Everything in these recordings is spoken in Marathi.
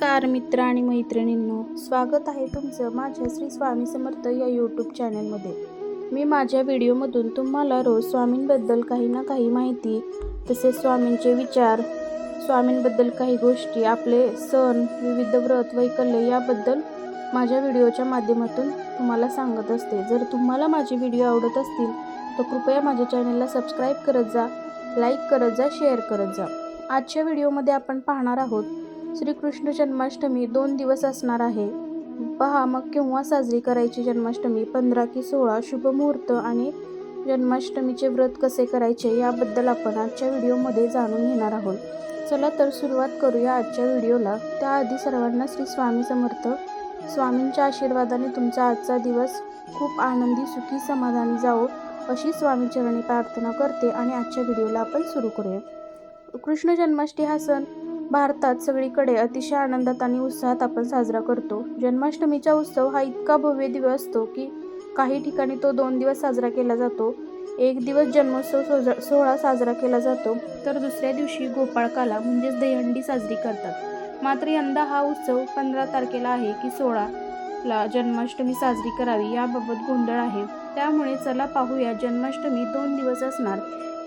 नमस्कार मित्र आणि मैत्रिणींनो, स्वागत आहे तुमचं माझ्या श्री स्वामी समर्थ या यूट्यूब चॅनलमध्ये। मी माझ्या व्हिडिओमधून तुम्हाला रोज स्वामींबद्दल काही ना काही माहिती, तसेच स्वामींचे विचार, स्वामींबद्दल काही गोष्टी, आपले सण, विविध व्रत वैकल्य याबद्दल माझ्या व्हिडिओच्या माध्यमातून तुम्हाला सांगत असते। जर तुम्हाला माझे व्हिडिओ आवडत असतील तर कृपया माझ्या चॅनलला सबस्क्राईब करत जा, लाईक करत जा, शेअर करत जा। आजच्या व्हिडिओमध्ये आपण पाहणार आहोत श्रीकृष्ण जन्माष्टमी 2 दिवस असणार आहे। पहा मग केव्हा साजरी करायची जन्माष्टमी, 15 की 16 शुभ मुहूर्त आणि जन्माष्टमीचे व्रत कसे करायचे याबद्दल आपण आजच्या व्हिडिओमध्ये जाणून घेणार आहोत। चला तर सुरुवात करूया आजच्या व्हिडिओला। त्याआधी सर्वांना श्री स्वामी समर्थ। स्वामींच्या आशीर्वादाने तुमचा आजचा दिवस खूप आनंदी, सुखी, समाधानी जावो अशी स्वामीचरणी प्रार्थना करते आणि आजच्या व्हिडिओला आपण सुरू करूया। कृष्ण जन्माष्टमी हा सण भारतात सगळीकडे अतिशय आनंदात आणि उत्साहात आपण साजरा करतो। जन्माष्टमीचा उत्सव हा इतका भव्य दिवस असतो की काही ठिकाणी तो 2 दिवस साजरा केला जातो। एक दिवस जन्मोत्सव सोहळा साजरा केला जातो, तर दुसऱ्या दिवशी गोपाळकाला म्हणजेच दहीहंडी साजरी करतात। मात्र यंदा हा उत्सव 15 तारखेला आहे की 16 ला जन्माष्टमी साजरी करावी याबाबत गोंधळ आहे। त्यामुळे चला पाहूया जन्माष्टमी 2 दिवस असणार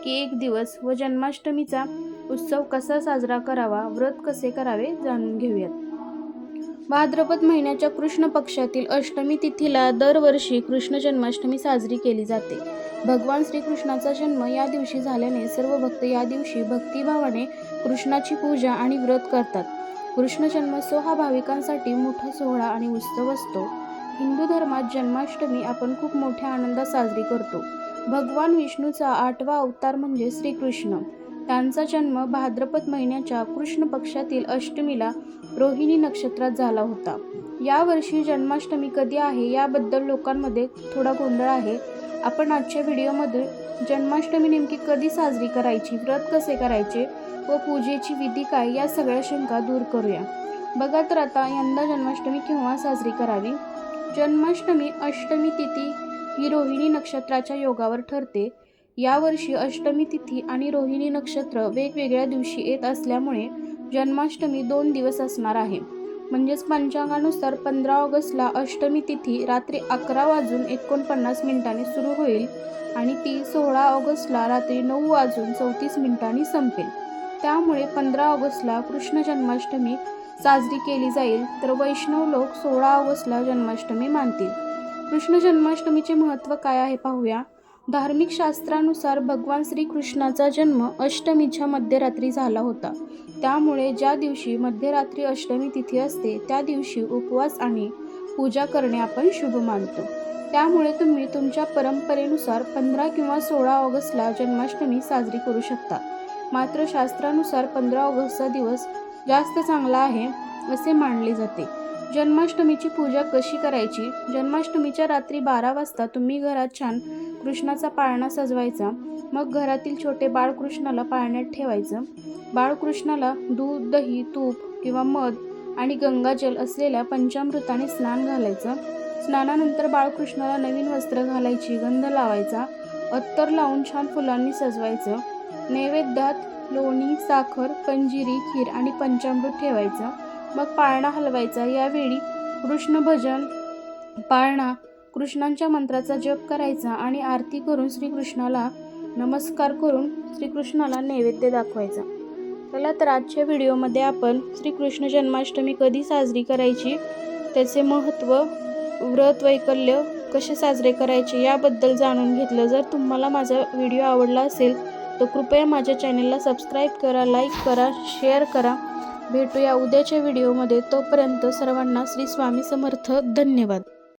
की 1 दिवस व जन्माष्टमीचा उत्सव कसा साजरा करावा, व्रत कसे करावे जाणून घेऊयात। भाद्रपद महिन्याच्या कृष्ण पक्षातील अष्टमी तिथीला दरवर्षी कृष्ण जन्माष्टमी साजरी केली जाते। भगवान श्रीकृष्णाचा जन्म या दिवशी झाल्याने सर्व भक्त या दिवशी भक्तिभावाने कृष्णाची पूजा आणि व्रत करतात। कृष्ण जन्मोत्सव हा भाविकांसाठी मोठा सोहळा आणि उत्सव असतो। हिंदू धर्मात जन्माष्टमी आपण खूप मोठ्या आनंदात साजरी करतो। भगवान विष्णूचा 8वा अवतार म्हणजे श्रीकृष्ण। त्यांचा जन्म भाद्रपद महिन्याच्या कृष्ण पक्षातील अष्टमीला रोहिणी नक्षत्रात झाला होता। यावर्षी जन्माष्टमी कधी आहे याबद्दल लोकांमध्ये थोडा गोंधळ आहे। आपण आजच्या व्हिडिओमध्ये जन्माष्टमी नेमकी कधी साजरी करायची, व्रत कसे करायचे व पूजेची विधी काय या सगळ्या शंका दूर करूया। बघा तर आता यंदा जन्माष्टमी केव्हा साजरी करावी। जन्माष्टमी अष्टमी तिथी ही रोहिणी नक्षत्राच्या योगावर ठरते। यावर्षी अष्टमी तिथी आणि रोहिणी नक्षत्र वेगवेगळ्या दिवशी येत असल्यामुळे जन्माष्टमी 2 दिवस असणार आहे। म्हणजेच पंचांगानुसार 15 ऑगस्टला अष्टमी तिथी रात्री 11:49 सुरू होईल आणि ती 16 ऑगस्टला रात्री 9:34 संपेल। त्यामुळे 15 ऑगस्टला कृष्ण जन्माष्टमी साजरी केली जाईल, तर वैष्णव लोक 16 ऑगस्टला जन्माष्टमी मानतील। कृष्ण जन्माष्टमीचे महत्त्व काय आहे पाहूया। धार्मिक शास्त्रानुसार भगवान श्रीकृष्णाचा जन्म अष्टमीच्या मध्यरात्री झाला होता। त्यामुळे ज्या दिवशी मध्यरात्री अष्टमी तिथी असते त्या दिवशी उपवास आणि पूजा करणे आपण शुभ मानतो। त्यामुळे तुम्ही तुमच्या परंपरेनुसार 15 किंवा 16 ऑगस्टला जन्माष्टमी साजरी करू शकता। मात्र शास्त्रानुसार 15 ऑगस्टचा दिवस जास्त चांगला आहे असे मानले जाते। जन्माष्टमीची पूजा कशी करायची। जन्माष्टमीच्या रात्री 12 वाजता तुम्ही घरात छान कृष्णाचा पाळणा सजवायचा। मग घरातील छोटे बाळकृष्णाला पाळण्यात ठेवायचं। बाळकृष्णाला दूध, दही, तूप किंवा मध आणि गंगाजल असलेल्या पंचामृताने स्नान घालायचं। स्नानानंतर बाळकृष्णाला नवीन वस्त्र घालायची, गंध लावायचा, अत्तर लावून छान फुलांनी सजवायचं। नैवेद्यात लोणी, साखर, पंजिरी, खीर आणि पंचामृत ठेवायचं। मग पाळणा हलवायचा। यावेळी कृष्ण भजन, पाळणा, कृष्णांच्या मंत्राचा जप करायचा आणि आरती करून श्रीकृष्णाला नमस्कार करून श्रीकृष्णाला नैवेद्य दाखवायचा। चला तर आजच्या व्हिडिओमध्ये आपण श्रीकृष्ण जन्माष्टमी कधी साजरी करायची, त्याचे महत्त्व, व्रत वैकल्य कसे साजरे करायचे याबद्दल जाणून घेतलं। जर तुम्हाला माझा व्हिडिओ आवडला असेल तर कृपया माझ्या चॅनलला सबस्क्राईब करा, लाईक करा, शेअर करा। भेटूया उद्याच्या व्हिडिओमध्ये। तोपर्यंत सर्वांना श्री स्वामी समर्थ। धन्यवाद।